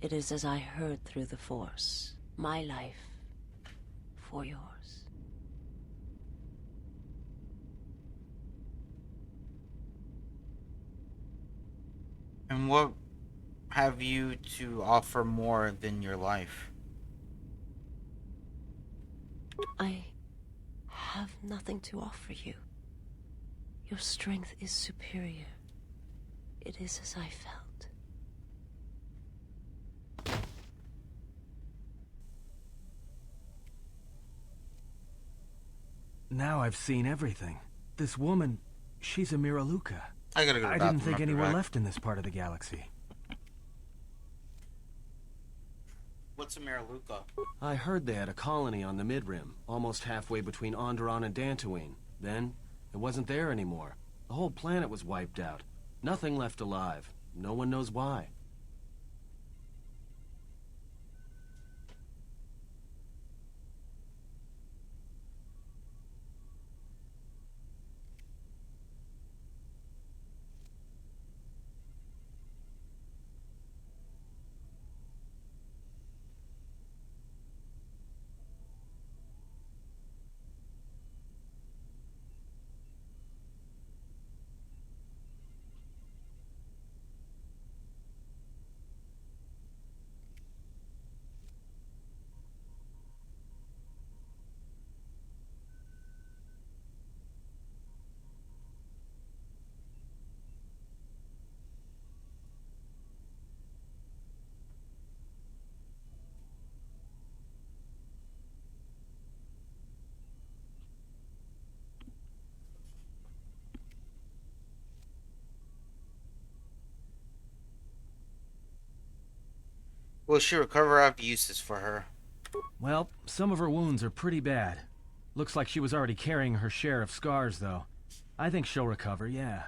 It is as I heard through the Force. My life for yours. And what have you to offer more than your life? I have nothing to offer you. Your strength is superior. It is as I felt. Now I've seen everything. This woman, she's a Miraluka. I gotta go to the I didn't bathroom. think I'll be any were back. left in this part of the galaxy. What's a Miraluka? I heard they had a colony on the Midrim, almost halfway between Onderon and Dantooine. Then, it wasn't there anymore. The whole planet was wiped out. Nothing left alive. No one knows why. Will she recover? I have uses for her. Well, some of her wounds are pretty bad. Looks like she was already carrying her share of scars, though. I think she'll recover, yeah.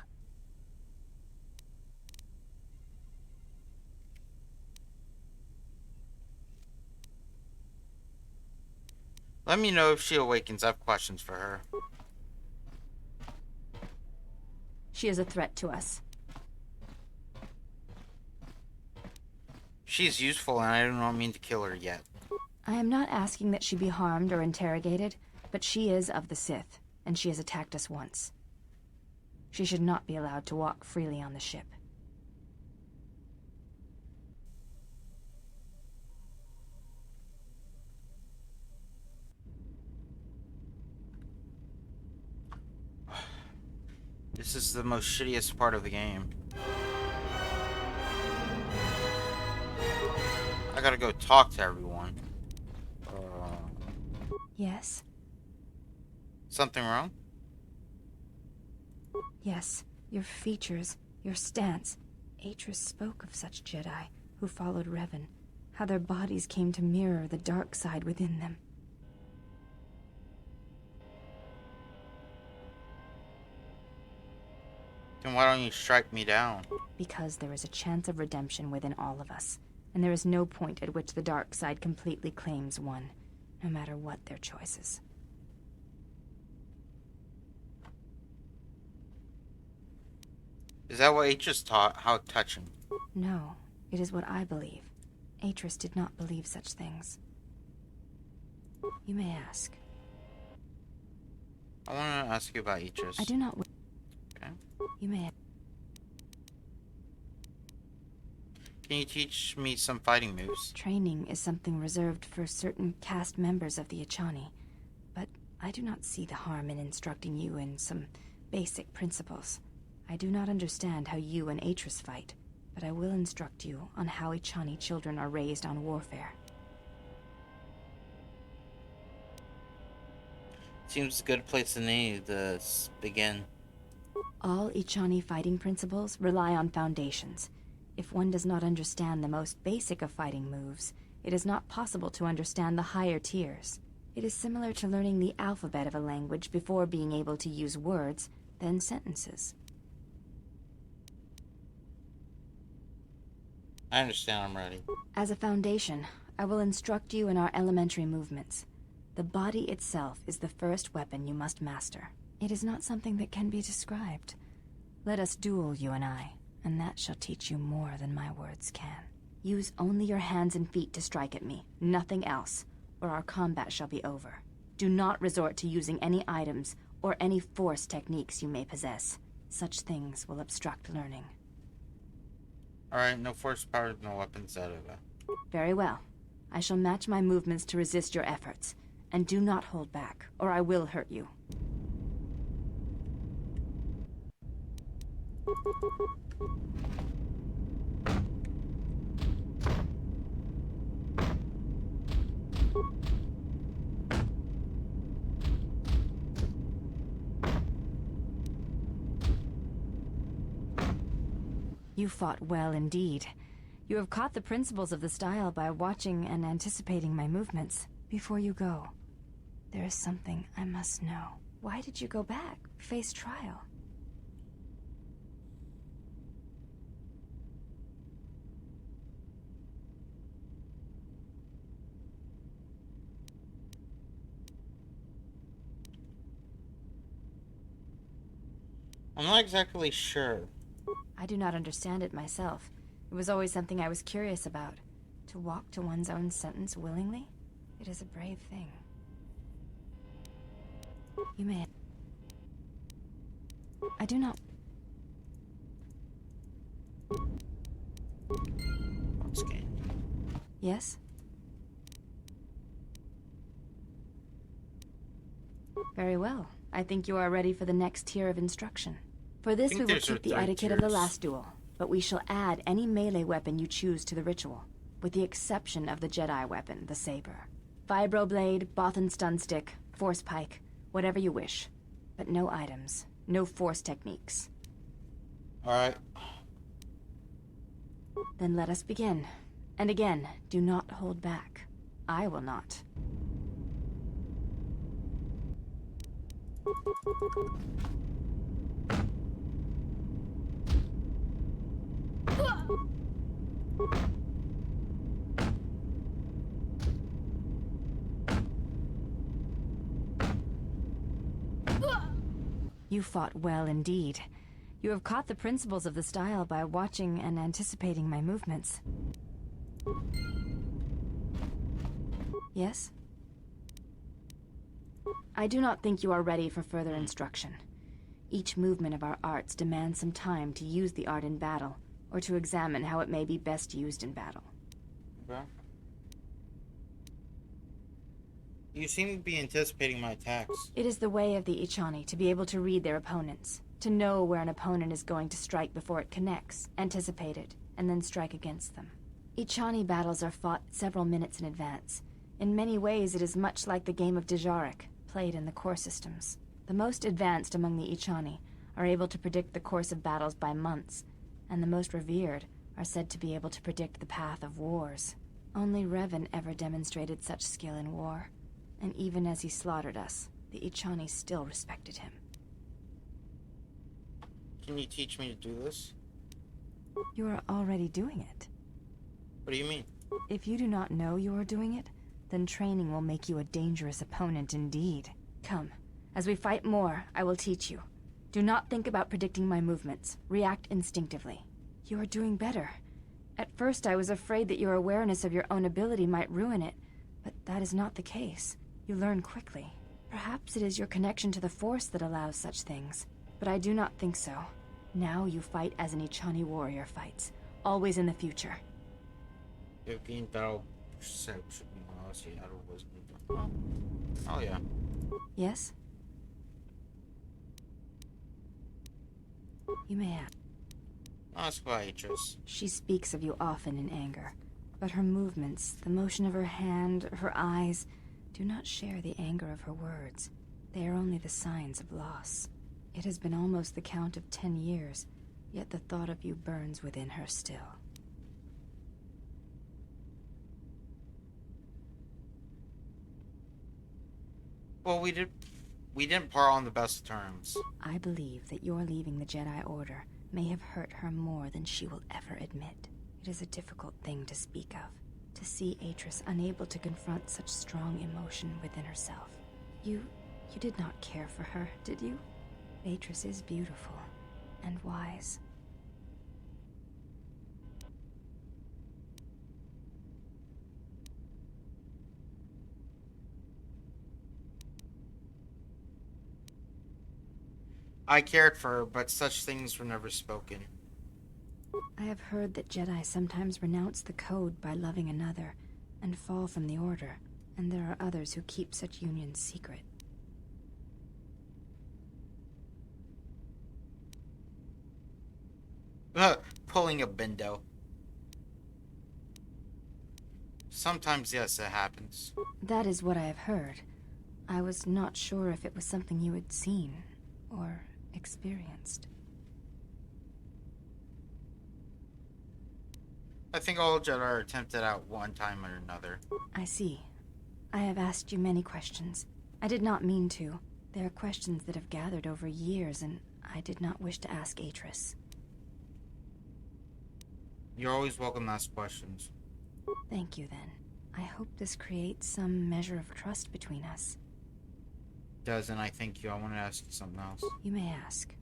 Let me know if she awakens. I have questions for her. She is a threat to us. She's useful, and I do not mean to kill her yet. I am not asking that she be harmed or interrogated, but she is of the Sith, and she has attacked us once. She should not be allowed to walk freely on the ship. This is the most shittiest part of the game. I gotta go talk to everyone. Yes? Something wrong? Yes. Your features, your stance. Atris spoke of such Jedi who followed Revan, how their bodies came to mirror the dark side within them. Then why don't you strike me down? Because there is a chance of redemption within all of us, and there is no point at which the dark side completely claims one, no matter what their choices. Is that what Atris taught? How touching. No, it is what I believe. Atris did not believe such things. You may ask. I want to ask you about Atris. I do not. Okay. You may. Can you teach me some fighting moves? Training is something reserved for certain caste members of the Echani, but I do not see the harm in instructing you in some basic principles. I do not understand how you and Atris fight, but I will instruct you on how Echani children are raised on warfare. Seems a good place than any to begin. All Echani fighting principles rely on foundations. If one does not understand the most basic of fighting moves, it is not possible to understand the higher tiers. It is similar to learning the alphabet of a language before being able to use words, then sentences. I understand, I'm ready. As a foundation, I will instruct you in our elementary movements. The body itself is the first weapon you must master. It is not something that can be described. Let us duel, you and I, and that shall teach you more than my words can. Use only your hands and feet to strike at me, nothing else, or our combat shall be over. Do not resort to using any items or any force techniques you may possess. Such things will obstruct learning. Alright, no force powers, no weapons, etc. Very well. I shall match my movements to resist your efforts. And do not hold back, or I will hurt you. You fought well indeed. You have caught the principles of the style by watching and anticipating my movements. Before you go, there is something I must know. Why did you go back, face trial? I'm not exactly sure. I do not understand it myself. It was always something I was curious about. To walk to one's own sentence willingly? It is a brave thing. You may... I do not... Once again. Yes? Very well. I think you are ready for the next tier of instruction. For this, we will there's keep the 3 etiquette of the tiers. last duel, but we shall add any melee weapon you choose to the ritual, with the exception of the Jedi weapon, the saber. Vibroblade, Bothan stun stick, force pike, whatever you wish. But no items, no force techniques. Alright. Then let us begin. And again, do not hold back. I will not. You fought well indeed. You have caught the principles of the style by watching and anticipating my movements. Yes? I do not think you are ready for further instruction. Each movement of our arts demands some time to use the art in battle, or to examine how it may be best used in battle. Okay. You seem to be anticipating my attacks. It is the way of the Ichani to be able to read their opponents, to know where an opponent is going to strike before it connects, anticipate it, and then strike against them. Ichani battles are fought several minutes in advance. In many ways, it is much like the game of Dejarik, played in the core systems. The most advanced among the Ichani are able to predict the course of battles by months, and the most revered are said to be able to predict the path of wars. Only Revan ever demonstrated such skill in war, and even as he slaughtered us, the Ichani still respected him. Can you teach me to do this? You are already doing it. What do you mean? If you do not know you are doing it, then training will make you a dangerous opponent indeed. Come, as we fight more, I will teach you. Do not think about predicting my movements. React instinctively. You are doing better. At first I was afraid that your awareness of your own ability might ruin it, but that is not the case. You learn quickly. Perhaps it is your connection to the Force that allows such things, but I do not think so. Now you fight as an Ichani warrior fights, always in the future. You have gained battle perception. Oh yeah. Yes? You may ask. Ask why, Atris. She speaks of you often in anger, but her movements, the motion of her hand, her eyes, do not share the anger of her words. They are only the signs of loss. It has been almost the count of 10 years, yet the thought of you burns within her still. Well, we didn't part on the best terms. I believe that your leaving the Jedi Order may have hurt her more than she will ever admit. It is a difficult thing to speak of, to see Atris unable to confront such strong emotion within herself. You did not care for her, did you? Atris is beautiful and wise. I cared for her, but such things were never spoken. I have heard that Jedi sometimes renounce the code by loving another, and fall from the Order, and there are others who keep such unions secret. Pulling a Bendo. Sometimes, yes, it happens. That is what I have heard. I was not sure if it was something you had seen, or experienced. I think all Jedi are tempted at one time or another. I see. I have asked you many questions. I did not mean to. There are questions that have gathered over years, and I did not wish to ask Atris. You're always welcome to ask questions. Thank you, then. I hope this creates some measure of trust between us. Doesn't I thank you? I want to ask you something else. You may ask.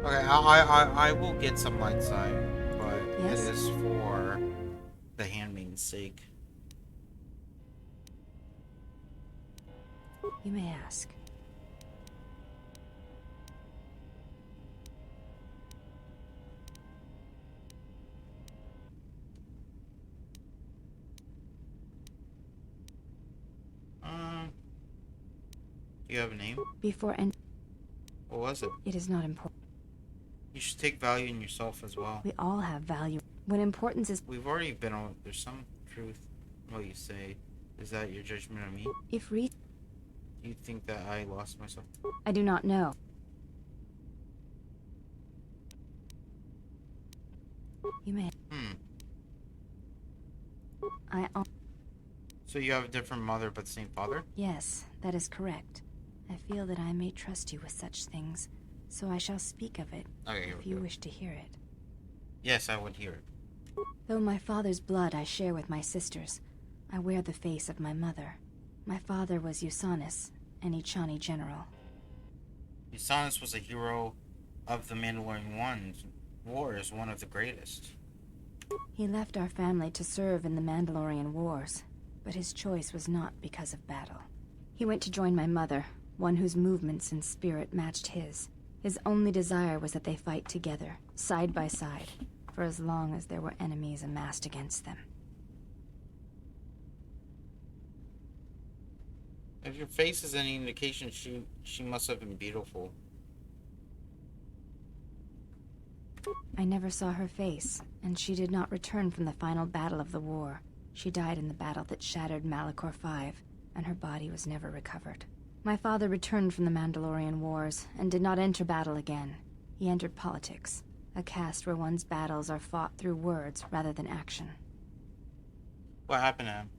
Okay, I will get some light side, but Yes? it is for the handmaid's sake. You may ask. Do you have a name? Before and What was it? it is not important. You should take value in yourself as well. We all have value. When importance is... We've already been on. There's some truth in what you say. Is that your judgment of me? If re... Do you think that I lost myself? I do not know. You may... So you have a different mother but the same father? Yes, that is correct. I feel that I may trust you with such things, so I shall speak of it Okay, here if we you go. wish to hear it. Yes, I would hear it. Though my father's blood I share with my sisters, I wear the face of my mother. My father was Usanus, an Ichani general. Usanus was a hero of the Mandalorian Wars, one of the greatest. He left our family to serve in the Mandalorian Wars, but his choice was not because of battle. He went to join my mother, one whose movements and spirit matched his. His only desire was that they fight together, side by side, for as long as there were enemies amassed against them. If your face is any indication, she must have been beautiful. I never saw her face, and she did not return from the final battle of the war. She died in the battle that shattered Malachor V, and her body was never recovered. My father returned from the Mandalorian Wars, and did not enter battle again. He entered politics, a caste where one's battles are fought through words rather than action. What happened to him?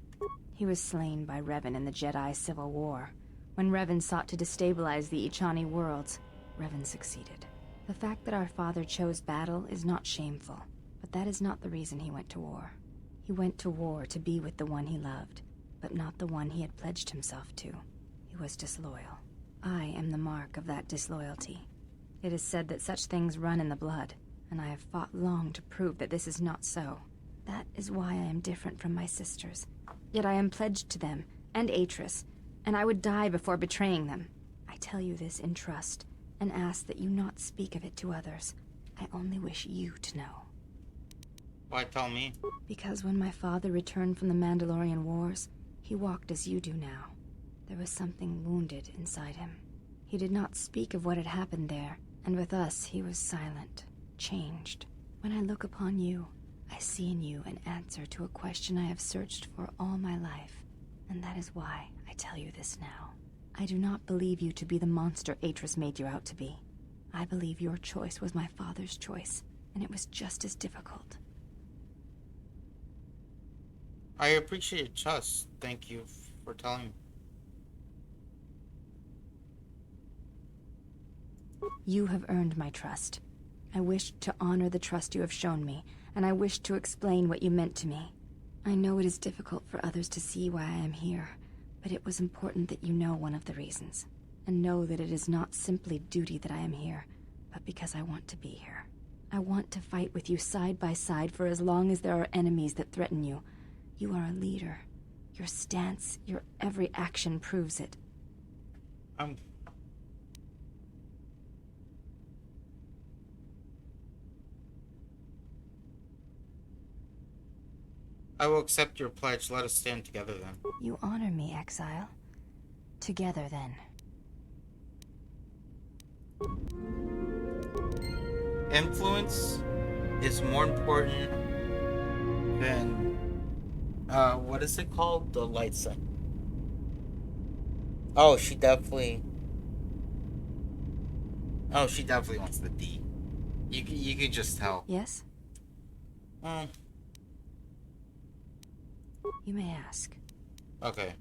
He was slain by Revan in the Jedi Civil War. When Revan sought to destabilize the Ichani worlds, Revan succeeded. The fact that our father chose battle is not shameful, but that is not the reason he went to war. He went to war to be with the one he loved, but not the one he had pledged himself to. He was disloyal. I am the mark of that disloyalty. It is said that such things run in the blood, and I have fought long to prove that this is not so. That is why I am different from my sisters. Yet I am pledged to them, and Atris, and I would die before betraying them. I tell you this in trust, and ask that you not speak of it to others. I only wish you to know. Why tell me? Because when my father returned from the Mandalorian Wars, he walked as you do now. There was something wounded inside him. He did not speak of what had happened there, and with us he was silent, changed. When I look upon you, I see in you an answer to a question I have searched for all my life, and that is why I tell you this now. I do not believe you to be the monster Atris made you out to be. I believe your choice was my father's choice, and it was just as difficult. I appreciate your trust. Thank you for telling me. You have earned my trust. I wish to honor the trust you have shown me, and I wish to explain what you meant to me. I know it is difficult for others to see why I am here, but it was important that you know one of the reasons, and know that it is not simply duty that I am here, but because I want to be here. I want to fight with you side by side for as long as there are enemies that threaten you. You are a leader. Your stance, your every action proves it. I'm. I will accept your pledge. Let us stand together then. You honor me, Exile. Together, then. Influence is more important than what is it called? The light side. Oh, she definitely. Oh, she definitely wants the D. You could just tell. Yes? Mm, You may ask. okay.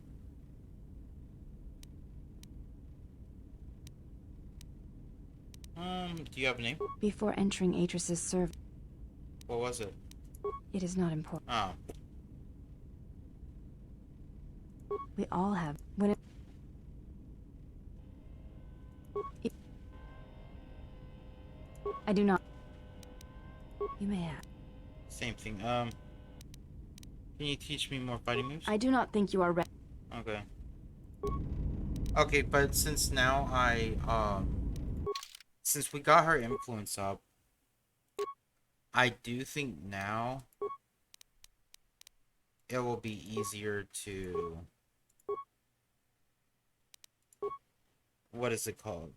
Do you have a name? Before entering Atris's service, What was it? it is not important. Oh. We all have. When it... I do not. You may ask. Same thing. Can you teach me more fighting moves? I do not think you are ready. Okay. Okay, but since now since we got her influence up, I do think now it will be easier to, what is it called?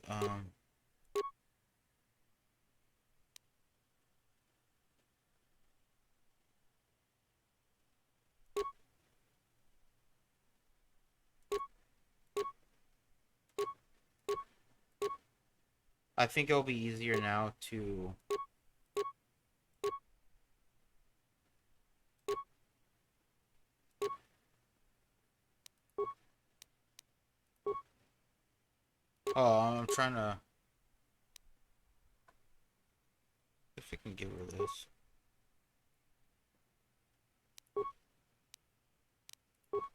I think it'll be easier now to I'm trying to if we can get rid of this.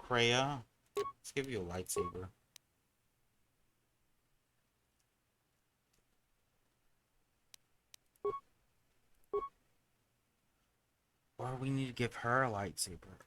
Kreia, let's give you a lightsaber. Or we need to give her a lightsaber.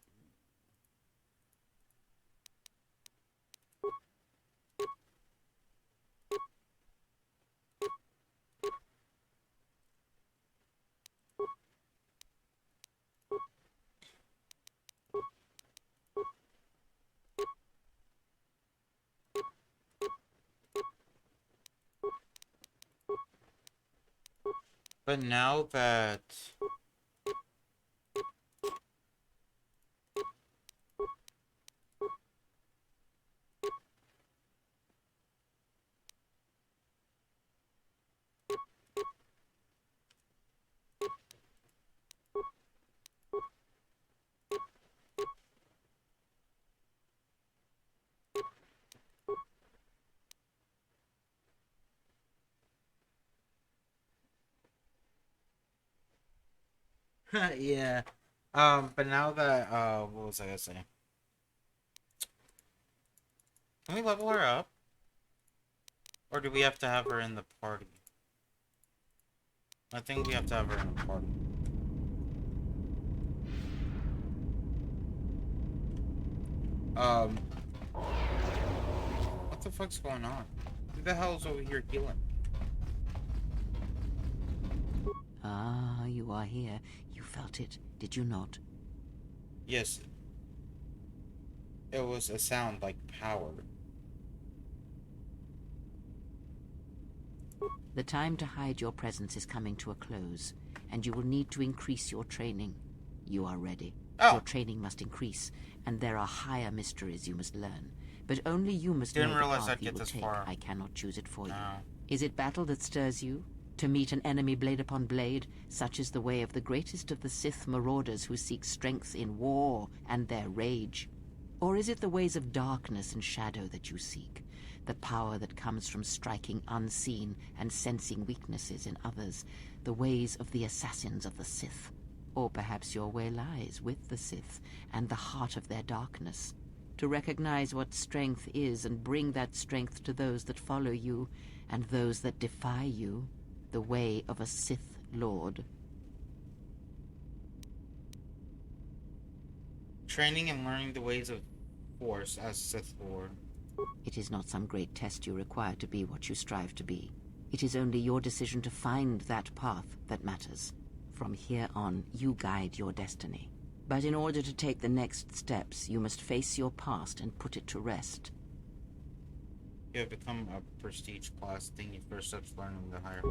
But now that yeah. But now that what was I gonna say? Can we level her up? Or do we have to have her in the party? I think we have to have her in the party. Um what the fuck's going on? Who the hell's over here healing? Ah, you are here. You felt it, did you not? Yes. It was a sound like power. The time to hide your presence is coming to a close, and you will need to increase your training. You are ready. Oh. Your training must increase, and there are higher mysteries you must learn. But only you must Didn't know the realize path I'd you get will this take. far. I cannot choose it for you. No. Is it battle that stirs you? To meet an enemy blade upon blade? Such is the way of the greatest of the Sith marauders who seek strength in war and their rage. Or is it the ways of darkness and shadow that you seek? The power that comes from striking unseen and sensing weaknesses in others? The ways of the assassins of the Sith? Or perhaps your way lies with the Sith and the heart of their darkness? To recognize what strength is and bring that strength to those that follow you and those that defy you? The way of a Sith Lord. Training and learning the ways of Force as Sith Lord. It is not some great test you require to be what you strive to be. It is only your decision to find that path that matters. From here on, you guide your destiny. But in order to take the next steps, you must face your past and put it to rest. You have become a prestige class thing. Your first steps learning the higher.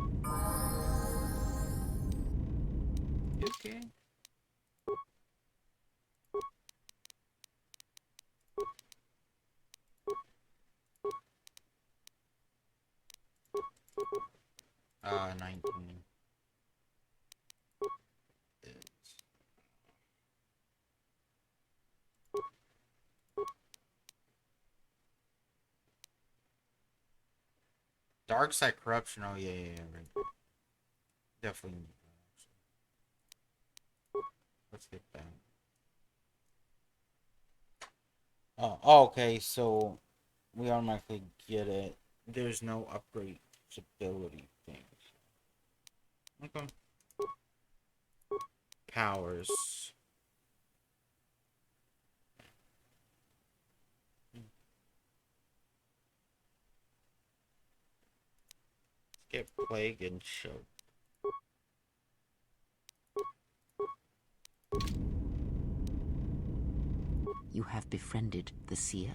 Okay. Ah, 19. Dark side corruption. Oh yeah, right. Definitely need that, actually. Let's get that. Oh, okay. So we automatically get it. There's no upgradeability thing. Okay. Powers. Get plague and choke. You have befriended the seer.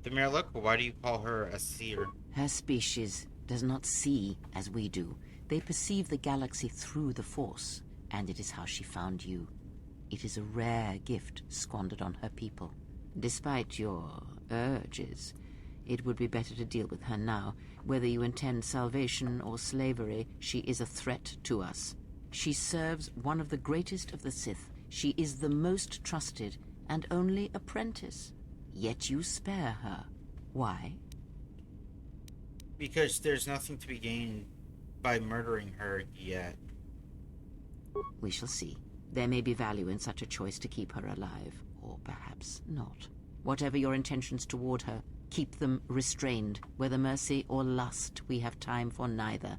The Mirlook, why do you call her a seer? Her species does not see as we do. They perceive the galaxy through the Force, and it is how she found you. It is a rare gift squandered on her people. Despite your urges, it would be better to deal with her now. Whether you intend salvation or slavery, she is a threat to us. She serves one of the greatest of the Sith. She is the most trusted and only apprentice. Yet you spare her. Why? Because there's nothing to be gained by murdering her yet. We shall see. There may be value in such a choice to keep her alive, or perhaps not. Whatever your intentions toward her, keep them restrained. Whether mercy or lust, we have time for neither.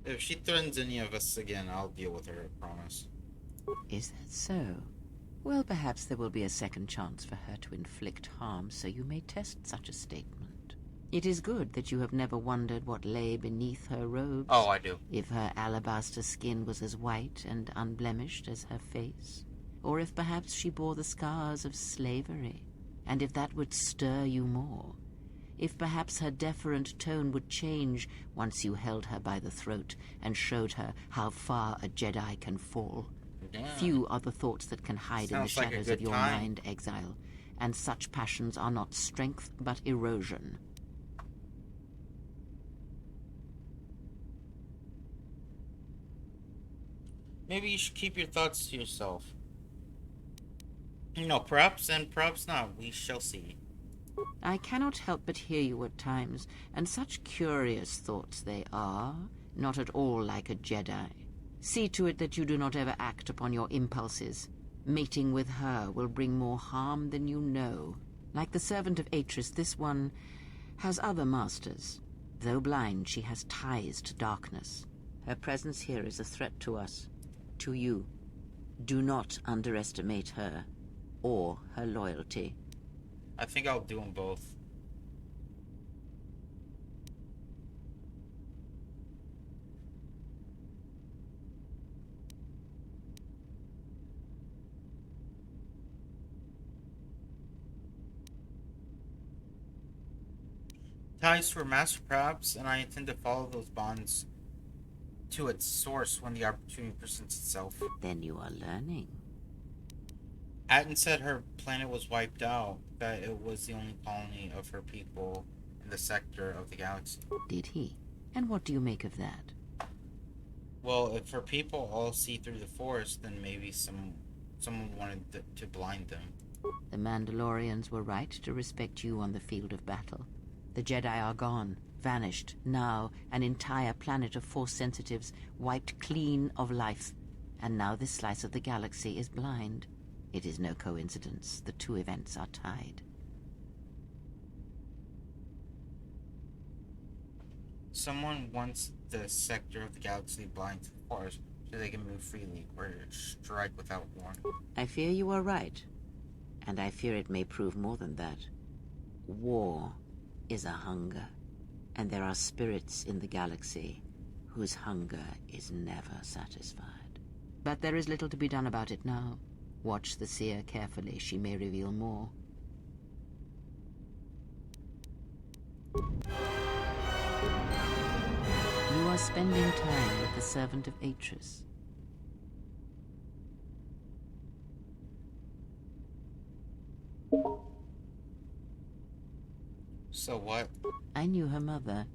If she threatens any of us again, I'll deal with her, I promise. Is that so? Well, perhaps there will be a second chance for her to inflict harm, so you may test such a statement. It is good that you have never wondered what lay beneath her robes. Oh, I do. If her alabaster skin was as white and unblemished as her face. Or if perhaps she bore the scars of slavery, and if that would stir you more. If perhaps her deferent tone would change once you held her by the throat and showed her how far a Jedi can fall. Yeah. Few are the thoughts that can hide in the Sounds like a shadows good of your time. mind, Exile, and such passions are not strength but erosion. Maybe you should keep your thoughts to yourself. No, perhaps and perhaps not. We shall see. I cannot help but hear you at times, and such curious thoughts they are, not at all like a Jedi. See to it that you do not ever act upon your impulses. Mating with her will bring more harm than you know. Like the servant of Atris, this one has other masters. Though blind, she has ties to darkness. Her presence here is a threat to us, to you. Do not underestimate her, or her loyalty. I think I'll do them both. Ties for Master perhaps, and I intend to follow those bonds to its source when the opportunity presents itself. Then you are learning. Atten said her planet was wiped out, that it was the only colony of her people in the sector of the galaxy. Did he? And what do you make of that? Well, if her people all see through the forest, then maybe someone wanted to blind them. The Mandalorians were right to respect you on the field of battle. The Jedi are gone, vanished. Now, an entire planet of Force sensitives wiped clean of life. And now this slice of the galaxy is blind. It is no coincidence. The two events are tied. Someone wants the sector of the galaxy blind to the forest. so they can move freely or strike without warning. I fear you are right. And I fear it may prove more than that. War is a hunger, and there are spirits in the galaxy whose hunger is never satisfied. But there is little to be done about it now. Watch the seer carefully. She may reveal more. You are spending time with the servant of Atris. So what? I knew her mother.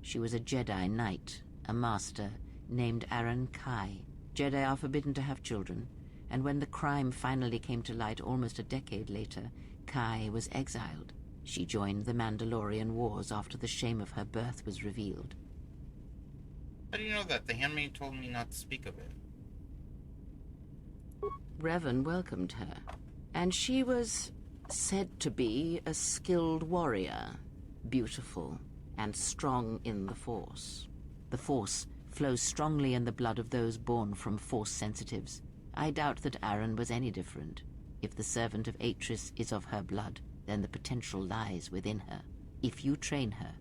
She was a Jedi Knight, a master, named Aaron Kai. Jedi are forbidden to have children, and when the crime finally came to light almost a decade later, Kai was exiled. She joined the Mandalorian Wars after the shame of her birth was revealed. How do you know that? The handmaid told me not to speak of it. Revan welcomed her, and she was said to be a skilled warrior, beautiful and strong in the Force. The Force flows strongly in the blood of those born from Force sensitives. I doubt that Aaron was any different. If the servant of Atris is of her blood, then the potential lies within her. If you train her,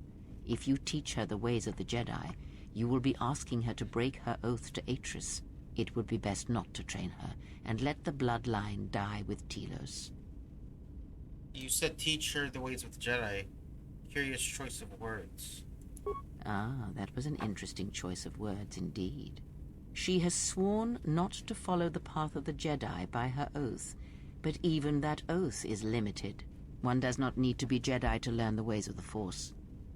if you teach her the ways of the Jedi, you will be asking her to break her oath to Atris. It would be best not to train her, and let the bloodline die with Telos. You said teach her the ways of the Jedi. Curious choice of words. Ah, that was an interesting choice of words indeed. She has sworn not to follow the path of the Jedi by her oath, but even that oath is limited. One does not need to be Jedi to learn the ways of the Force.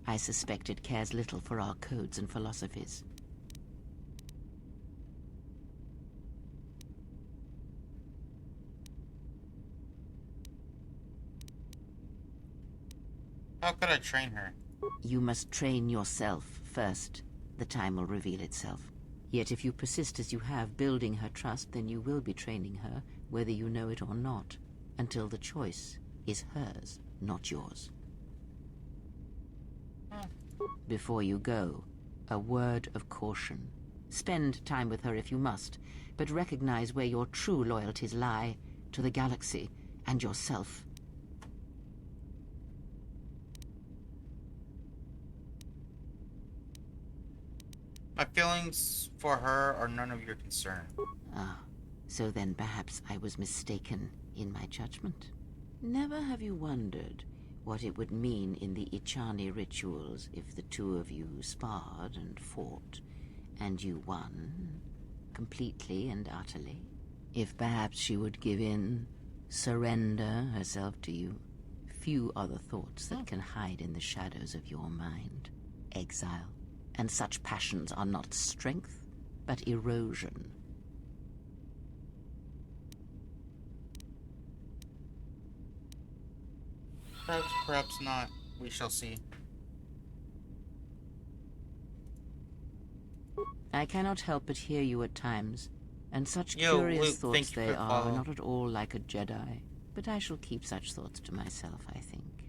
I suspect it cares little for our codes and philosophies. How could I train her? You must train yourself first. The time will reveal itself. Yet if you persist as you have, building her trust, then you will be training her, whether you know it or not, until the choice is hers, not yours. Before you go, a word of caution. Spend time with her if you must, but recognize where your true loyalties lie, to the galaxy and yourself. My feelings for her are none of your concern. Ah, so then perhaps I was mistaken in my judgment. Never have you wondered what it would mean in the Ichani rituals if the two of you sparred and fought, and you won, completely and utterly? If perhaps she would give in, surrender herself to you? Few are the thoughts that can hide in the shadows of your mind. Exile. And such passions are not strength, but erosion. Perhaps, perhaps not. We shall see. I cannot help but hear you at times, and such Yo, curious Luke, thoughts thank you they for the are, follow. not at all like a Jedi. But I shall keep such thoughts to myself, I think.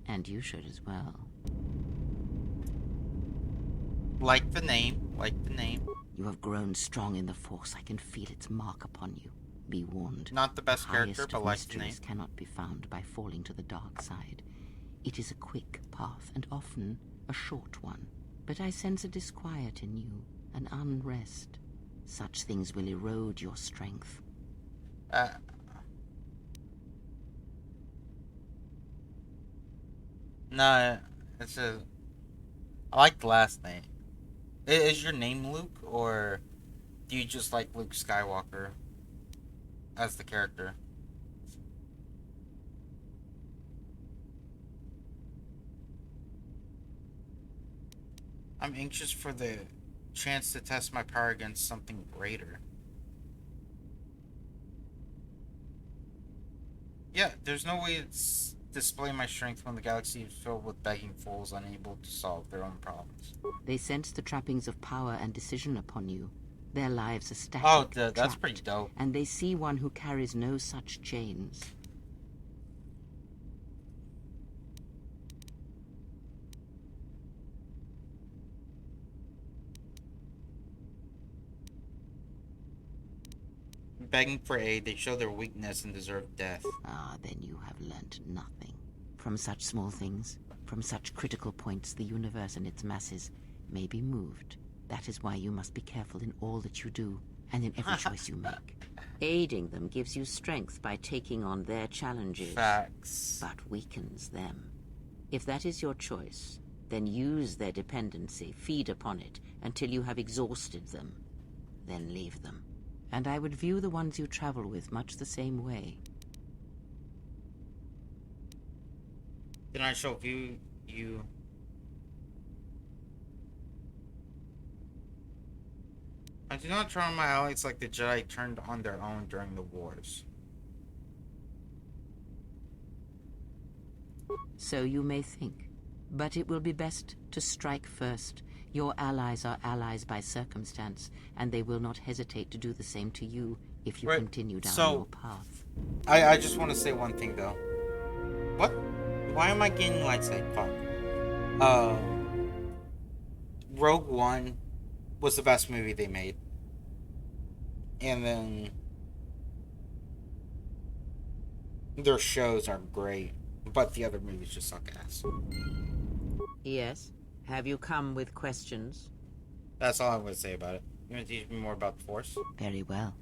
And you should as well. Like the name. Like the name. You have grown strong in the Force. I can feel its mark upon you. Be warned. Not the best character, highest but of like the name. mysteries cannot be found by falling to the dark side. It is a quick path, and often a short one. But I sense a disquiet in you, an unrest. Such things will erode your strength. No, it's a... I like the last name. Is your name Luke, or do you just like Luke Skywalker as the character? I'm anxious for the chance to test my power against something greater. Yeah, there's no way to display my strength when the galaxy is filled with begging fools unable to solve their own problems. They sense the trappings of power and decision upon you. Their lives are static, Oh, that's trapped, pretty dope. and they see one who carries no such chains. begging for aid, they show their weakness and deserve death. Ah, then you have learnt nothing. From such small things, from such critical points, the universe and its masses may be moved. That is why you must be careful in all that you do, and in every choice you make. Aiding them gives you strength by taking on their challenges, Facts. but weakens them. If that is your choice, then use their dependency, feed upon it, until you have exhausted them. Then leave them. And I would view the ones you travel with much the same way. Then I shall view you. I do not turn on my allies like the Jedi turned on their own during the wars. So you may think. But it will be best to strike first. Your allies are allies by circumstance, and they will not hesitate to do the same to you if you Right, continue down so- your path. I just want to say one thing though. What? Why am I getting lightsaber? Fuck. Rogue One was the best movie they made. And then their shows are great, but the other movies just suck ass. Yes? Have you come with questions? That's all I'm going to say about it. You want to teach me more about the Force? Very well.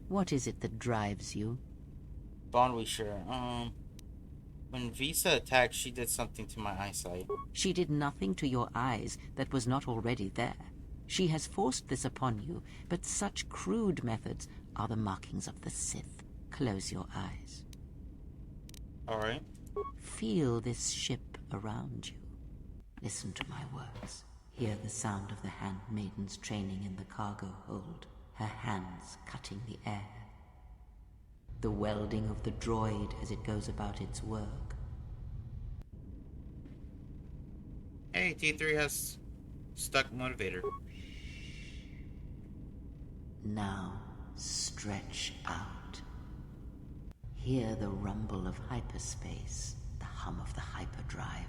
What is it that drives you? Bond we share. When Visa attacked, she did something to my eyesight. She did nothing to your eyes that was not already there. She has forced this upon you, but such crude methods are the markings of the Sith. Close your eyes. Alright. Feel this ship around you. Listen to my words. Hear the sound of the handmaidens training in the cargo hold, her hands cutting the air. The welding of the droid as it goes about its work. Hey, T3 has stuck motivator. Now, stretch out. Hear the rumble of hyperspace, the hum of the hyperdrive.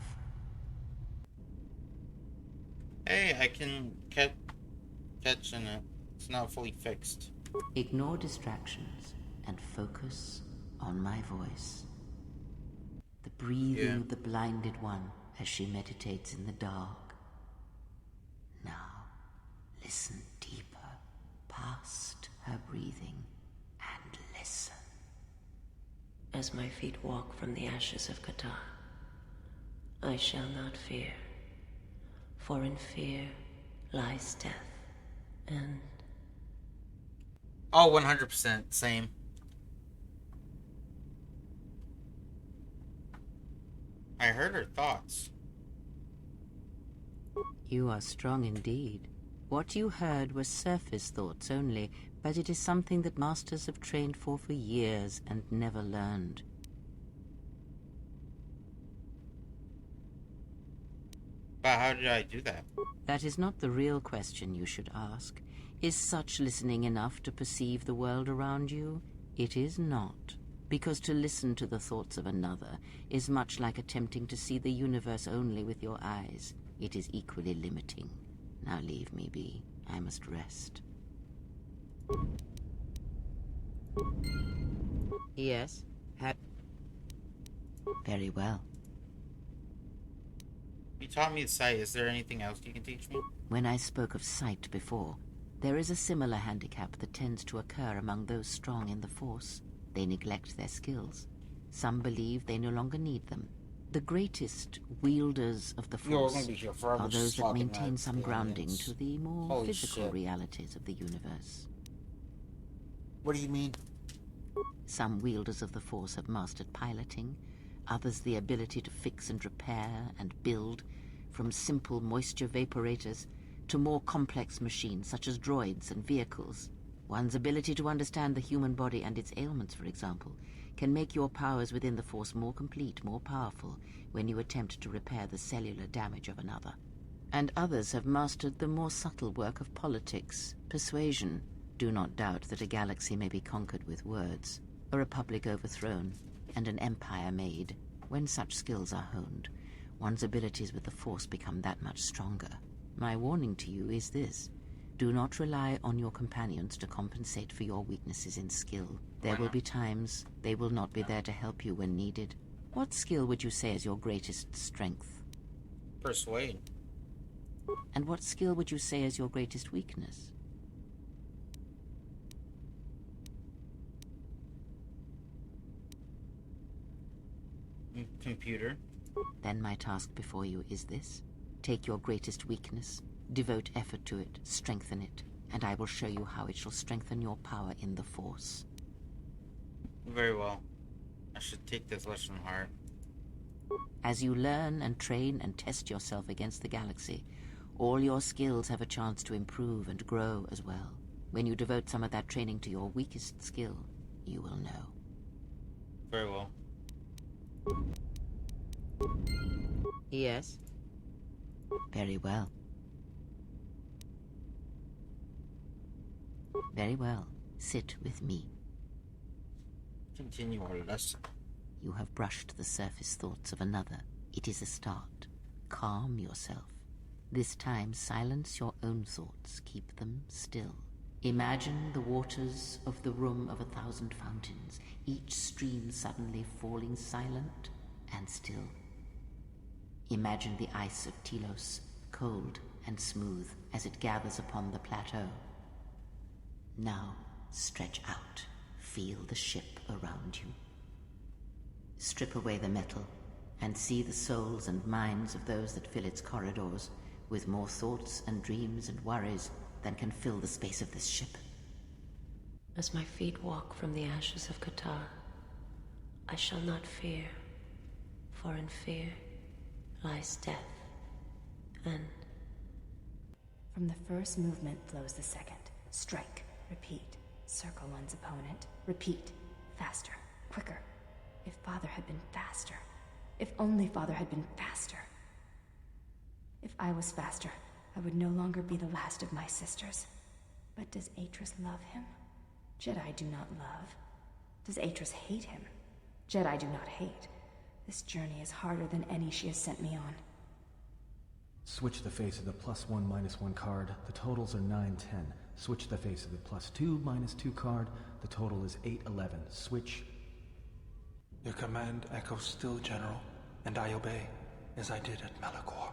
Hey, I can catch in it. It's not fully fixed. Ignore distractions and focus on my voice. The breathing of the blinded one as she meditates in the dark. Now, listen deeper, past her breathing, and listen. As my feet walk from the ashes of Qatar, I shall not fear. For in fear lies death, and... Oh, 100%. Same. I heard her thoughts. You are strong indeed. What you heard was surface thoughts only, but it is something that masters have trained for years and never learned. But how did I do that? That is not the real question you should ask. Is such listening enough to perceive the world around you? It is not. Because to listen to the thoughts of another is much like attempting to see the universe only with your eyes. It is equally limiting. Now leave me be. I must rest. Yes? Very well. You taught me sight. Is there anything else you can teach me? When I spoke of sight before, there is a similar handicap that tends to occur among those strong in the Force. They neglect their skills. Some believe they no longer need them. The greatest wielders of the You're Force gonna be here forever are just those that talking maintain about some grounding aliens. to the more Holy physical shit. realities of the universe. What do you mean? Some wielders of the Force have mastered piloting, others the ability to fix and repair and build, from simple moisture vaporators to more complex machines such as droids and vehicles. One's ability to understand the human body and its ailments, for example, can make your powers within the Force more complete, more powerful, when you attempt to repair the cellular damage of another. And others have mastered the more subtle work of politics, persuasion. Do not doubt that a galaxy may be conquered with words, a republic overthrown, and an empire made. When such skills are honed, one's abilities with the Force become that much stronger. My warning to you is this. Do not rely on your companions to compensate for your weaknesses in skill. There Why will not? be times they will not be there to help you when needed. What skill would you say is your greatest strength? Persuade. And what skill would you say is your greatest weakness? Computer. Then my task before you is this. Take your greatest weakness, devote effort to it, strengthen it, and I will show you how it shall strengthen your power in the Force. Very well. I should take this lesson to heart. As you learn and train and test yourself against the galaxy, all your skills have a chance to improve and grow as well. When you devote some of that training to your weakest skill, you will know. Very well. Yes? Very well. Very well. Sit with me. Continue our lesson. You have brushed the surface thoughts of another. It is a start. Calm yourself. This time, silence your own thoughts. Keep them still. Imagine the waters of the Room of 1,000 Fountains, each stream suddenly falling silent and still. Imagine the ice of Telos, cold and smooth as it gathers upon the plateau. Now, stretch out. Feel the ship around you. Strip away the metal, and see the souls and minds of those that fill its corridors, with more thoughts and dreams and worries than can fill the space of this ship. As my feet walk from the ashes of Qatar, I shall not fear, for in fear lies death, and From the first movement flows the second. Strike, repeat, circle one's opponent, repeat, faster, quicker. If Father had been faster. If only Father had been faster. If I was faster, I would no longer be the last of my sisters. But does Atris love him? Jedi do not love. Does Atris hate him? Jedi do not hate. This journey is harder than any she has sent me on. Switch the face of the +1 -1 card. The totals are 9, 10. Switch the face of the +2 -2 card. The total is 8, 11. Switch. Your command echoes still, General, and I obey, as I did at Malachor.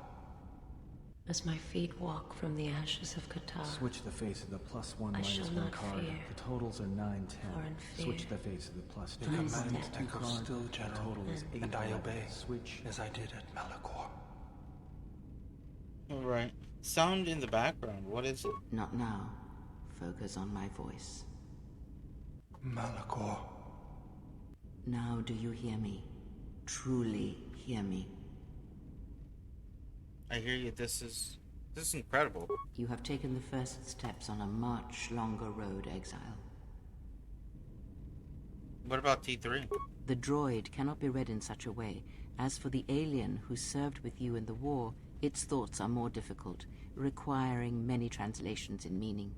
as my feet walk from the ashes of Qatar, Switch the face of the +1 I shall -1 not card. fear, The totals are 9, 10. for in fear Switch the face of the +2 Your lies command death. echoes card. still, The General, total is 8, and I 11. obey, Switch. as I did at Malachor. Alright. Sound in the background. What is it? Not now. Focus on my voice. Malachor. Now do you hear me? Truly hear me. I hear you. This is incredible. You have taken the first steps on a much longer road, Exile. What about T3? The droid cannot be read in such a way. As for the alien who served with you in the war, its thoughts are more difficult, requiring many translations in meaning.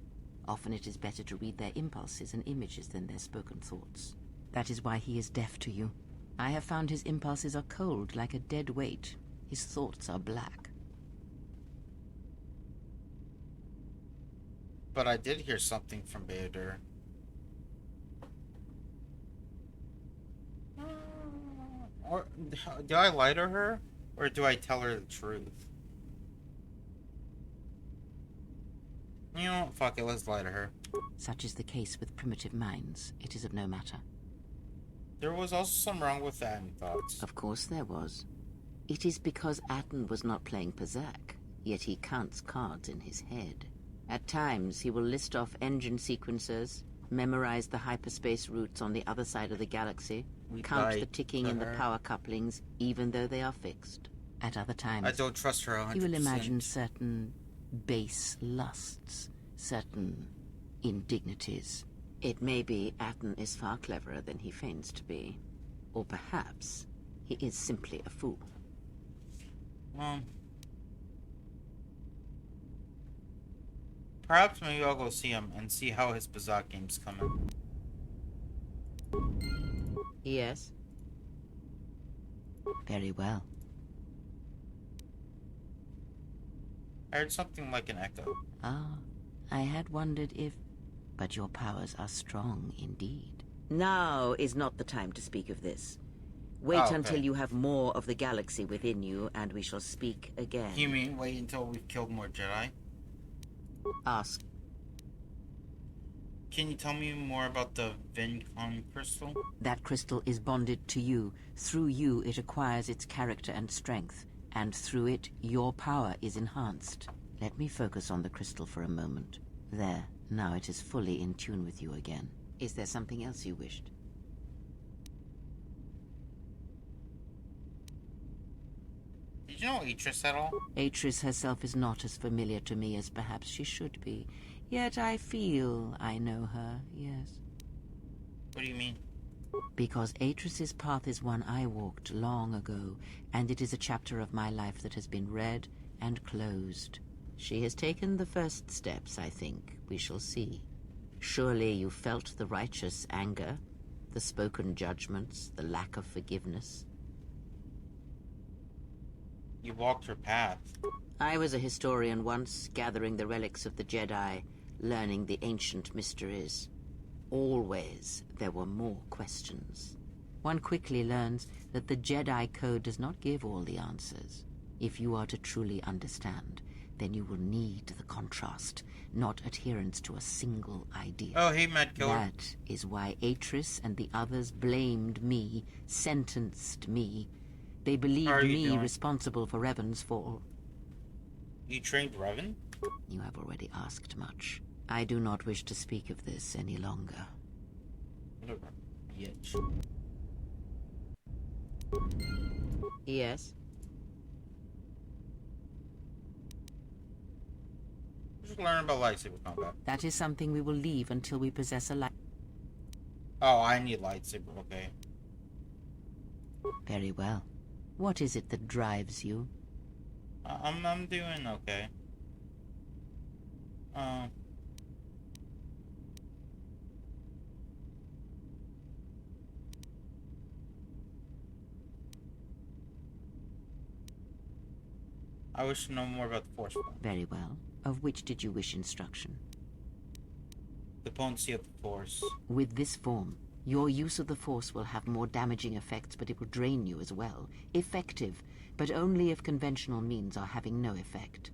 Often it is better to read their impulses and images than their spoken thoughts. That is why he is deaf to you. I have found his impulses are cold, like a dead weight. His thoughts are black. But I did hear something from Baedur. Or do I lie to her, or do I tell her the truth? You know what? Fuck it. Let's lie to her. Such is the case with primitive minds. It is of no matter. There was also some wrong with that in thoughts. Of course there was. It is because Atten was not playing Pazak, yet he counts cards in his head. At times, he will list off engine sequencers, memorize the hyperspace routes on the other side of the galaxy, We count the lied ticking to in the her. power couplings, even though they are fixed. At other times, I don't trust her 100%. he will imagine certain base lusts, certain indignities. It may be Atten is far cleverer than he feigns to be. Or perhaps he is simply a fool. Perhaps maybe I'll go see him and see how his Bazak game's coming. Yes. Very well. I heard something like an echo. Ah, I had wondered if... But your powers are strong indeed. Now is not the time to speak of this. Wait Oh, okay. until you have more of the galaxy within you, and we shall speak again. You mean wait until we've killed more Jedi? Ask. Can you tell me more about the Vincon crystal? That crystal is bonded to you. Through you, it acquires its character and strength, and through it, your power is enhanced. Let me focus on the crystal for a moment. There, now it is fully in tune with you again. Is there something else you wished? Did you know Atris at all? Atris herself is not as familiar to me as perhaps she should be. Yet I feel I know her, yes. What do you mean? Because Atris's path is one I walked long ago, and it is a chapter of my life that has been read and closed. She has taken the first steps, I think. We shall see. Surely you felt the righteous anger, the spoken judgments, the lack of forgiveness. You walked her path. I was a historian once, gathering the relics of the Jedi, learning the ancient mysteries. Always there were more questions. One quickly learns that the Jedi Code does not give all the answers. If you are to truly understand, then you will need the contrast, not adherence to a single idea. Oh, hey, Mad Killer. That is why Atris and the others blamed me, sentenced me. They believed me responsible for Revan's fall. You trained Revan? You have already asked much. I do not wish to speak of this any longer. Whatever. Bitch. Yes? Just learn about lightsaber combat. That is something we will leave until we possess a light. Oh, I need lightsaber, okay. Very well. What is it that drives you? I'm doing okay. I wish to know more about the Force form. Very well. Of which did you wish instruction? The potency of the Force. With this form, your use of the Force will have more damaging effects, but it will drain you as well. Effective, but only if conventional means are having no effect.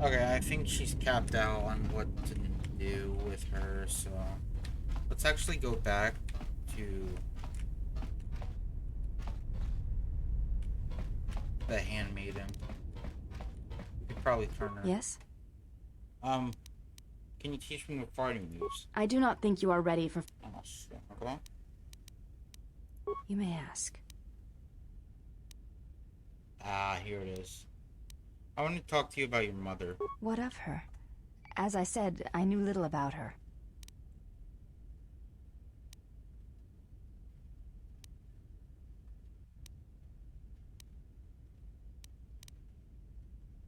Okay, I think she's capped out on what to do with her, so... Let's actually go back to... the handmaiden. We could probably turn her. Yes? Can you teach me the fighting moves? I do not think you are ready for... Oh, shit. Okay. You may ask. Ah, here it is. I want to talk to you about your mother. What of her? As I said, I knew little about her.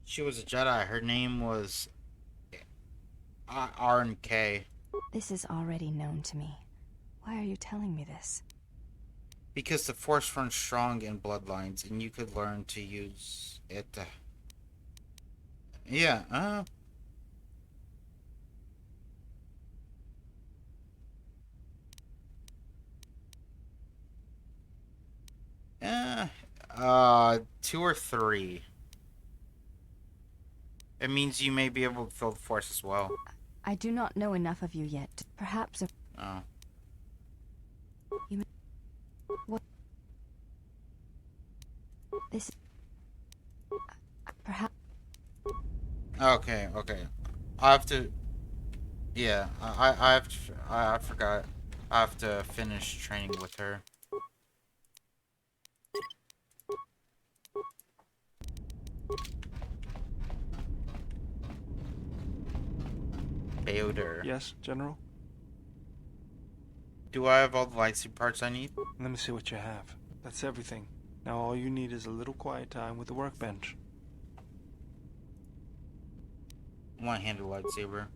She was a Jedi. Her name was... R&K. This is already known to me. Why are you telling me this? Because the Force runs strong in bloodlines, and you could learn to use it. Yeah, Yeah, 2 or 3. It means you may be able to feel the Force as well. I do not know enough of you yet. Perhaps a... Oh. You may... What? This... Perhaps... Okay. I have to... Yeah, I have to... I forgot. I have to finish training with her. Bayoder. Yes, General? Do I have all the lightsaber parts I need? Let me see what you have. That's everything. Now all you need is a little quiet time with the workbench. One-handed lightsaber.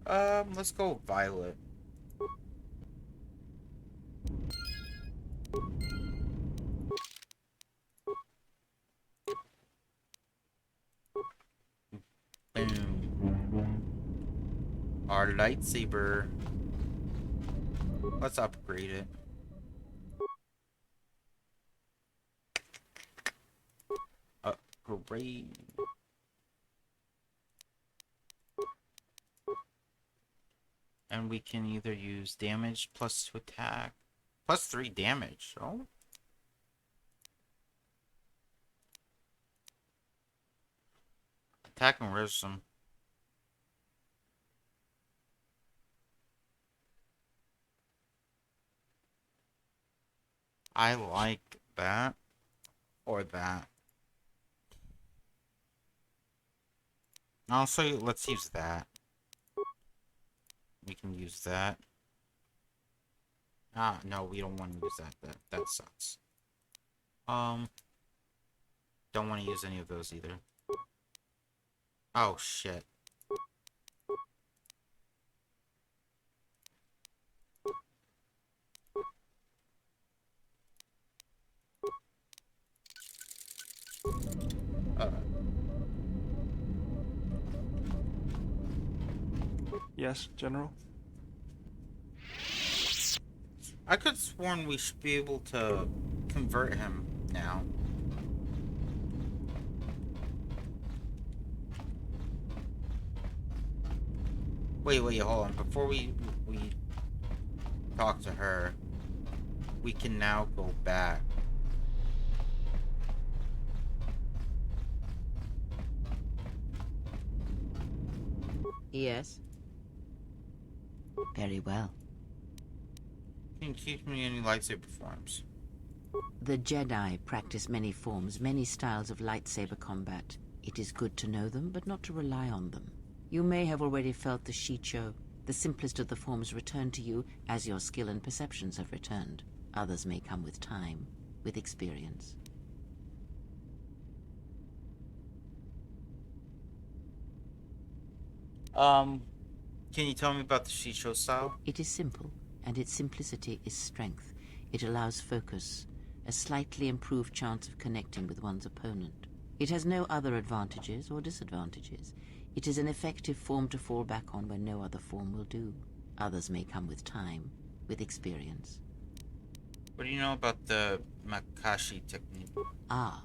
Let's go violet. Our lightsaber. Let's upgrade it. Upgrade. And we can either use damage plus to attack. Plus 3 damage. Oh. Attack and wisdom. I like that. Or that. Also, let's use that. We can use that. Ah, no, we don't want to use that. That sucks. Don't want to use any of those either. Oh, shit. Yes, General? I could have sworn we should be able to convert him now. Wait, hold on. Before we talk to her, we can now go back. Yes? Very well. Can you teach me any lightsaber forms? The Jedi practice many forms, many styles of lightsaber combat. It is good to know them, but not to rely on them. You may have already felt the Shicho. The simplest of the forms return to you as your skill and perceptions have returned. Others may come with time, with experience. Can you tell me about the Shicho style? It is simple, and its simplicity is strength. It allows focus, a slightly improved chance of connecting with one's opponent. It has no other advantages or disadvantages. It is an effective form to fall back on when no other form will do. Others may come with time, with experience. What do you know about the Makashi technique? Ah,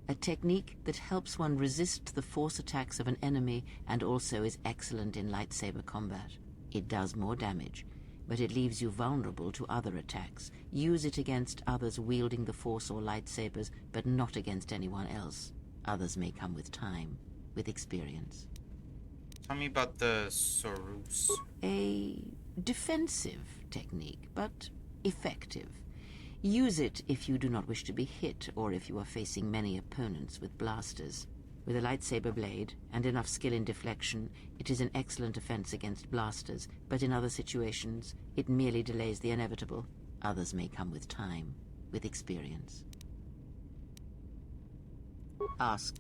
a technique that helps one resist the force attacks of an enemy and also is excellent in lightsaber combat. It does more damage, but it leaves you vulnerable to other attacks. Use it against others wielding the force or lightsabers, but not against anyone else. Others may come with time, with experience. Tell me about the Sorus. A defensive technique, but effective. Use it if you do not wish to be hit or if you are facing many opponents with blasters. With a lightsaber blade and enough skill in deflection, it is an excellent defense against blasters, but in other situations, it merely delays the inevitable. Others may come with time, with experience. Ask.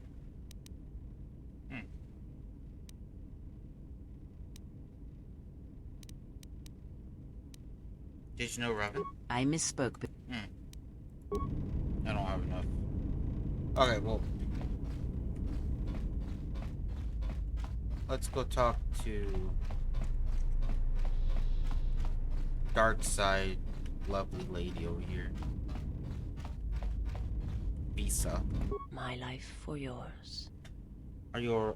Did you know Revan? I misspoke, but I don't have enough. Okay, well. Let's go talk to Dark Side, lovely lady over here. Visa. My life for yours. Are your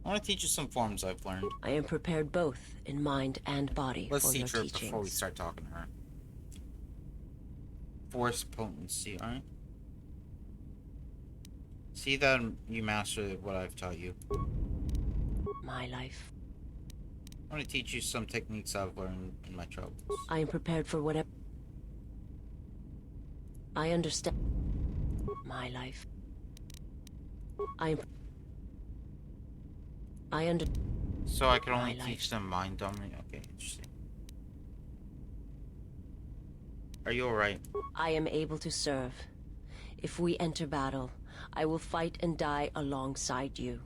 I want to teach you some forms I've learned. I am prepared both in mind and body Let's for your teach her teachings. before we start talking to her. Force potency, alright? See that you mastered what I've taught you. My life. I want to teach you some techniques I've learned in my travels. I am prepared for whatever. I understand. My life. So I can My only life. teach them mind dominant? Okay, interesting. Are you alright? I am able to serve. If we enter battle, I will fight and die alongside you.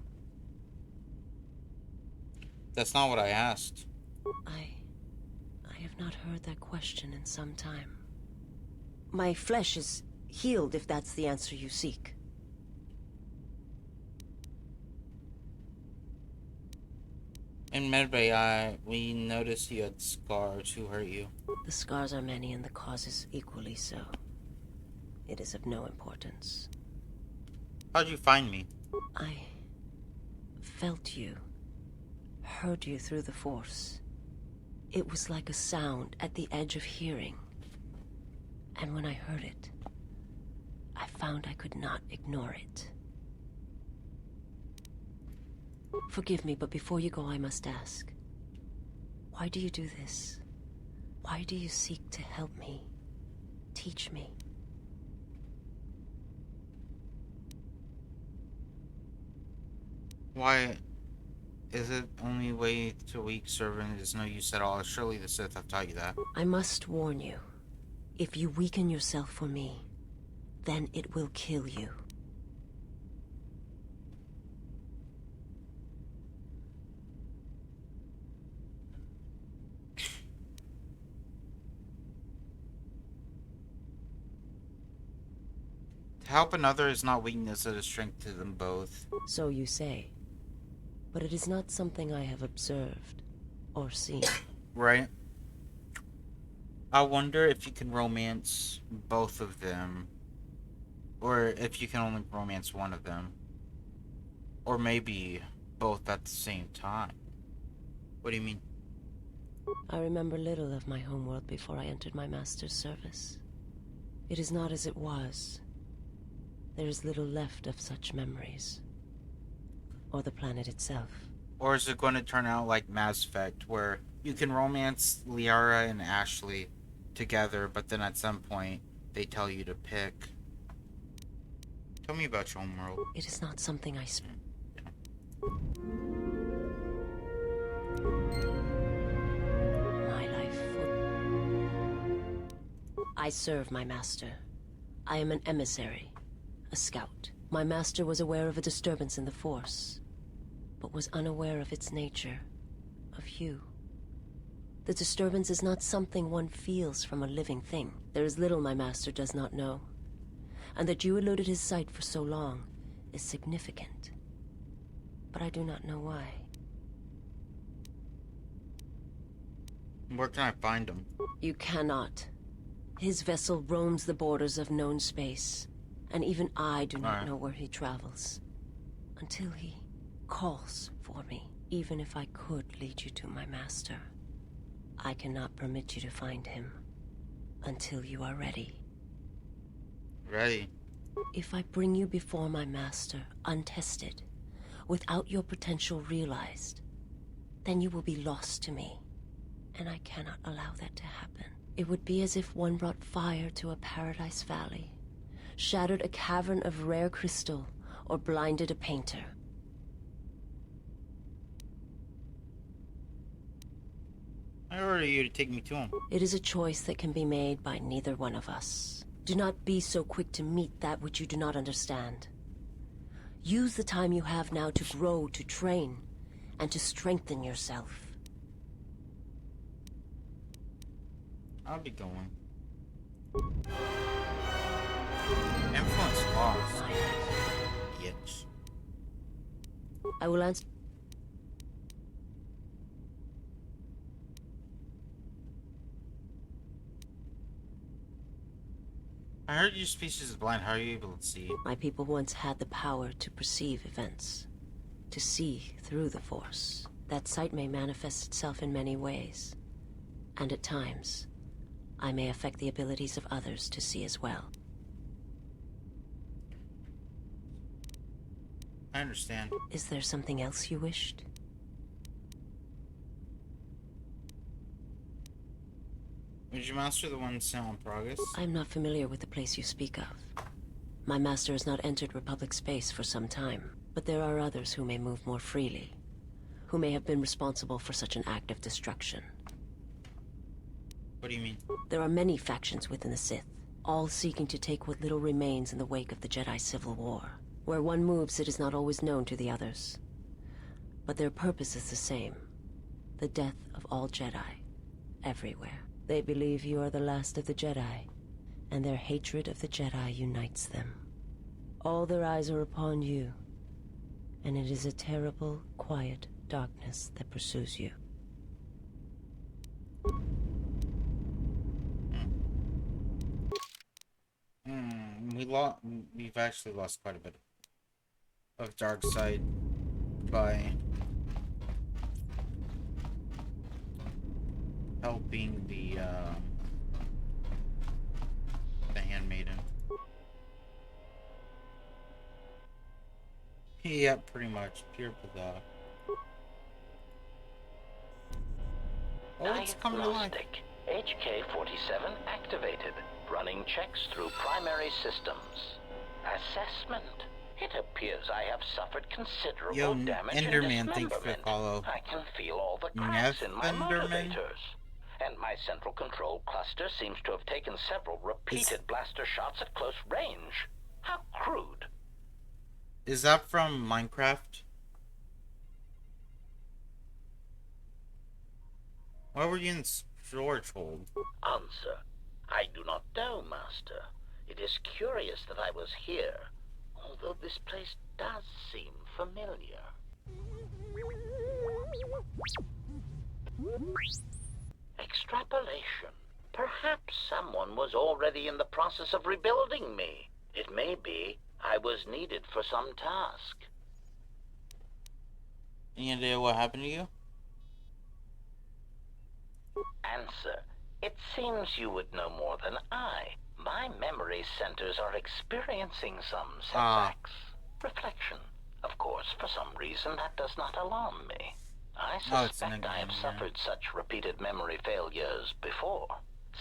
That's not what I asked. I have not heard that question in some time. My flesh is healed if that's the answer you seek. In Medbay, we noticed you had scars. Who hurt you? The scars are many and the causes equally so. It is of no importance. How'd you find me? I felt you, heard you through the Force. It was like a sound at the edge of hearing. And when I heard it, I found I could not ignore it. Forgive me, but before you go, I must ask. Why do you do this? Why do you seek to help me? Teach me? Why is it only way to weak servant is no use at all? Surely the Sith have taught you that. I must warn you. If you weaken yourself for me, then it will kill you. To help another is not weakness, it is strength to them both. So you say. But it is not something I have observed or seen. Right? I wonder if you can romance both of them. Or if you can only romance one of them. Or maybe both at the same time. What do you mean? I remember little of my homeworld before I entered my master's service. It is not as it was. There is little left of such memories. Or the planet itself. Or is it going to turn out like Mass Effect, where you can romance Liara and Ashley together, but then at some point they tell you to pick? Tell me about your homeworld. It is not something I my life I serve my master. I am an emissary, a scout. My master was aware of a disturbance in the Force, but was unaware of its nature, of you. The disturbance is not something one feels from a living thing. There is little my master does not know, and that you eluded his sight for so long is significant. But I do not know why. Where can I find him? You cannot. His vessel roams the borders of known space, and even I do not know where he travels. Until he calls for me. Even if I could lead you to my master, I cannot permit you to find him until you are ready. Ready. If I bring you before my master, untested, without your potential realized, then you will be lost to me, and I cannot allow that to happen. It would be as if one brought fire to a paradise valley, shattered a cavern of rare crystal, or blinded a painter. I order you to take me to him. It is a choice that can be made by neither one of us. Do not be so quick to meet that which you do not understand. Use the time you have now to grow, to train, and to strengthen yourself. I'll be going. Influence lost. My life. Yes. I will answer. I heard your species is blind. How are you able to see? My people once had the power to perceive events, to see through the Force. That sight may manifest itself in many ways, and at times, I may affect the abilities of others to see as well. I understand. Is there something else you wished? Was your master the one sent on Progress? I am not familiar with the place you speak of. My master has not entered Republic space for some time, but there are others who may move more freely, who may have been responsible for such an act of destruction. What do you mean? There are many factions within the Sith, all seeking to take what little remains in the wake of the Jedi Civil War. Where one moves, it is not always known to the others. But their purpose is the same. The death of all Jedi, everywhere. They believe you are the last of the Jedi, and their hatred of the Jedi unites them. All their eyes are upon you, and it is a terrible, quiet darkness that pursues you. We've actually lost quite a bit of dark side by helping the handmaiden. Yeah, pretty much. Pure Buddha. Oh, it's coming to life. Diagnostic. HK-47 activated. Running checks through primary systems. Assessment. It appears I have suffered considerable Yo, damage Enderman, and thank you for dismemberment. follow. I can feel all the cracks in my Enderman? motivators. And my central control cluster seems to have taken several repeated blaster shots at close range. How crude. Is that from Minecraft? Why were you in storage hold? Answer. I do not know, Master. It is curious that I was here, although this place does seem familiar. Extrapolation. Perhaps someone was already in the process of rebuilding me. It may be I was needed for some task. Any idea what happened to you? Answer. It seems you would know more than I. My memory centers are experiencing some setbacks. Reflection. Of course, for some reason, that does not alarm me. I suspect I have suffered such repeated memory failures before.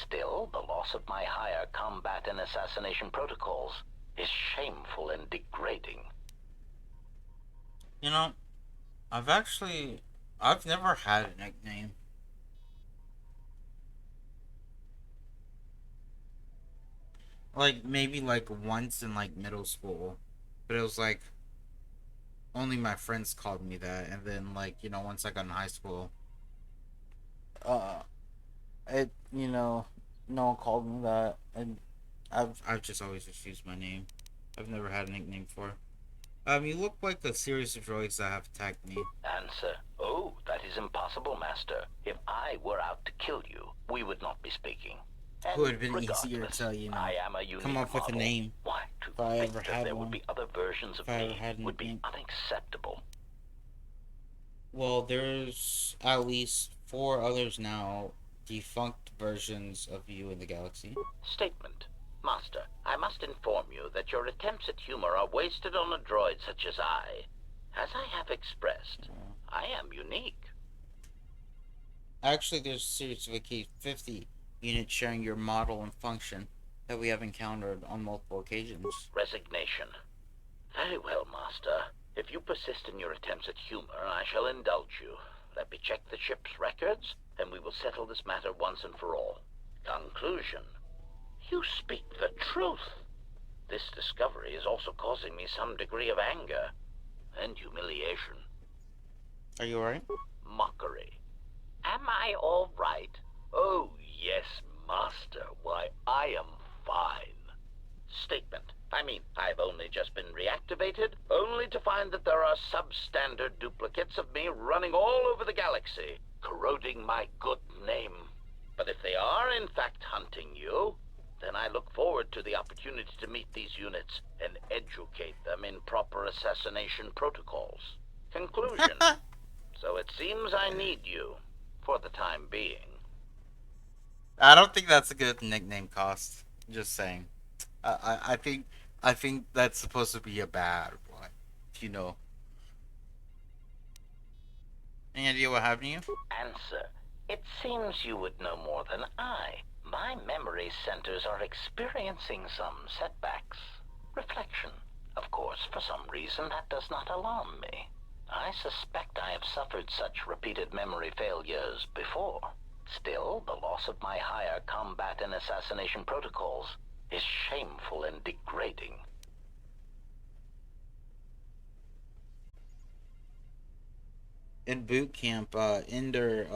Still, the loss of my higher combat and assassination protocols is shameful and degrading. You know, I've never had a nickname. Like, maybe, like, once in, like, middle school. But it was, like, only my friends called me that. And then, like, you know, once I got in high school, no one called me that. And I've just always just used my name. I've never had a nickname for. You look like a series of droids that have attacked me. Answer. Oh, that is impossible, Master. If I were out to kill you, we would not be speaking. It would have been easier to, you know, I am a unique come up with a model. name. Why, to If I think ever that had there one. would be other versions of If I ever me had a would be nickname. unacceptable. Well, there's at least 4 others now, defunct versions of you in the galaxy. Statement. Master, I must inform you that your attempts at humor are wasted on a droid such as I. As I have expressed, I am unique. Actually, there's a series of AK-50 units sharing your model and function that we have encountered on multiple occasions. Resignation. Very well, Master. If you persist in your attempts at humor, I shall indulge you. Let me check the ship's records, and we will settle this matter once and for all. Conclusion. You speak the truth. This discovery is also causing me some degree of anger and humiliation. Are you alright? Mockery. Am I all right? Oh, yes, Master. Why, I am fine. Statement. I mean, I've only just been reactivated, only to find that there are substandard duplicates of me running all over the galaxy, corroding my good name. But if they are, in fact, hunting you, then I look forward to the opportunity to meet these units and educate them in proper assassination protocols. Conclusion. So it seems I need you, for the time being. I don't think that's a good nickname, Cost. Just saying. I think that's supposed to be a bad one. You know. Any idea what happened to you? Answer. It seems you would know more than I. My memory centers are experiencing some setbacks. Reflection. Of course, for some reason, that does not alarm me. I suspect I have suffered such repeated memory failures before. Still, the loss of my higher combat and assassination protocols is shameful and degrading. In boot camp, Ender,